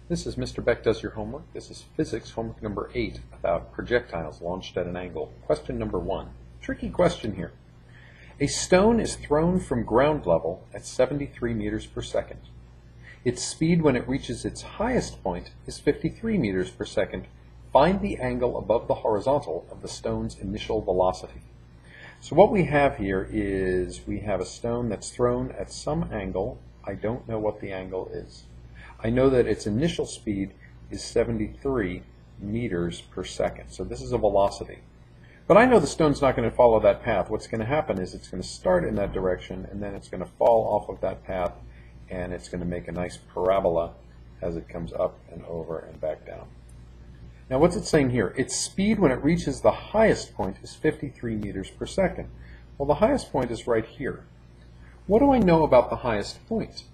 This is Mr. Beck Does Your Homework. This is physics homework number 8 about projectiles launched at an angle. Question number 1. Tricky question here. A stone is thrown from ground level at 73 meters per second. Its speed when it reaches its highest point is 53 meters per second. Find the angle above the horizontal of the stone's initial velocity. So what we have here is we have a stone that's thrown at some angle. I don't know what the angle is. I know that its initial speed is 73 meters per second. So this is a velocity. But I know the stone's not going to follow that path. What's going to happen is it's going to start in that direction, and then it's going to fall off of that path, and it's going to make a nice parabola as it comes up and over and back down. Now what's it saying here? Its speed when it reaches the highest point is 53 meters per second. Well, the highest point is right here. What do I know about the highest point?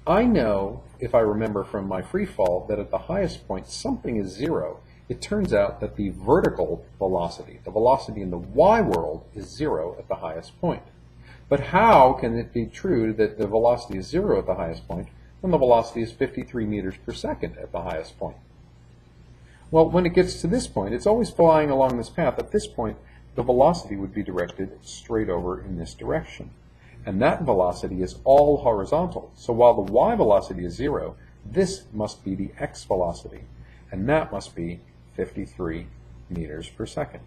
I know, if I remember from my free fall, that at the highest point something is zero. It turns out that the vertical velocity, the velocity in the y world, is zero at the highest point. But how can it be true that the velocity is zero at the highest point when the velocity is 53 meters per second at the highest point? Well, when it gets to this point, it's always flying along this path. At this point, the velocity would be directed straight over in this direction. And that velocity is all horizontal. So while the y velocity is zero, this must be the x velocity. And that must be 53 meters per second.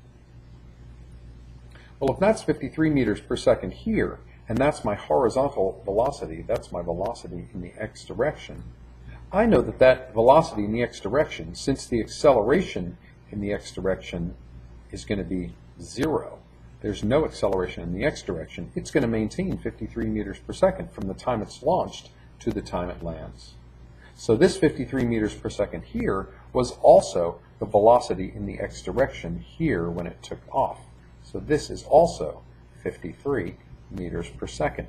Well, if that's 53 meters per second here, and that's my horizontal velocity, that's my velocity in the x direction, I know that that velocity in the x direction, since the acceleration in the x direction is going to be zero, there's no acceleration in the x direction, it's going to maintain 53 meters per second from the time it's launched to the time it lands. So this 53 meters per second here was also the velocity in the x direction here when it took off. So this is also 53 meters per second.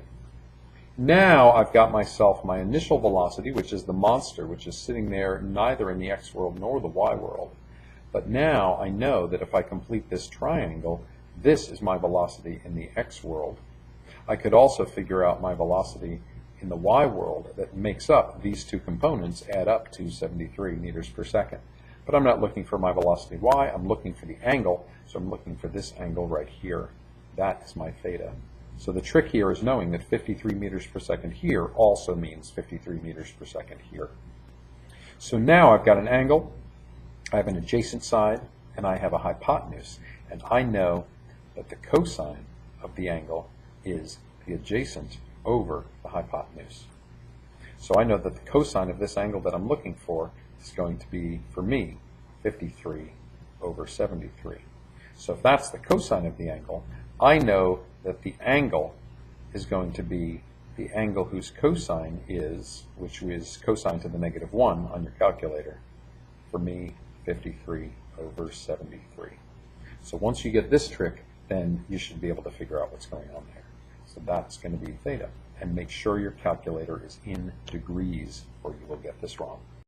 Now I've got myself my initial velocity, which is the monster, which is sitting there neither in the x world nor the y world. But now I know that if I complete this triangle, this is my velocity in the x world. I could also figure out my velocity in the y world that makes up these two components, add up to 73 meters per second. But I'm not looking for my velocity y, I'm looking for the angle, so I'm looking for this angle right here. That is my theta. So the trick here is knowing that 53 meters per second here also means 53 meters per second here. So now I've got an angle, I have an adjacent side, and I have a hypotenuse. And I know that the cosine of the angle is the adjacent over the hypotenuse. So I know that the cosine of this angle that I'm looking for is going to be, for me, 53 over 73. So if that's the cosine of the angle, I know that the angle is going to be the angle whose cosine is, which is cosine to the negative 1 on your calculator. For me, 53 over 73. So once you get this trick, then you should be able to figure out what's going on there. So that's going to be theta. And make sure your calculator is in degrees or you will get this wrong.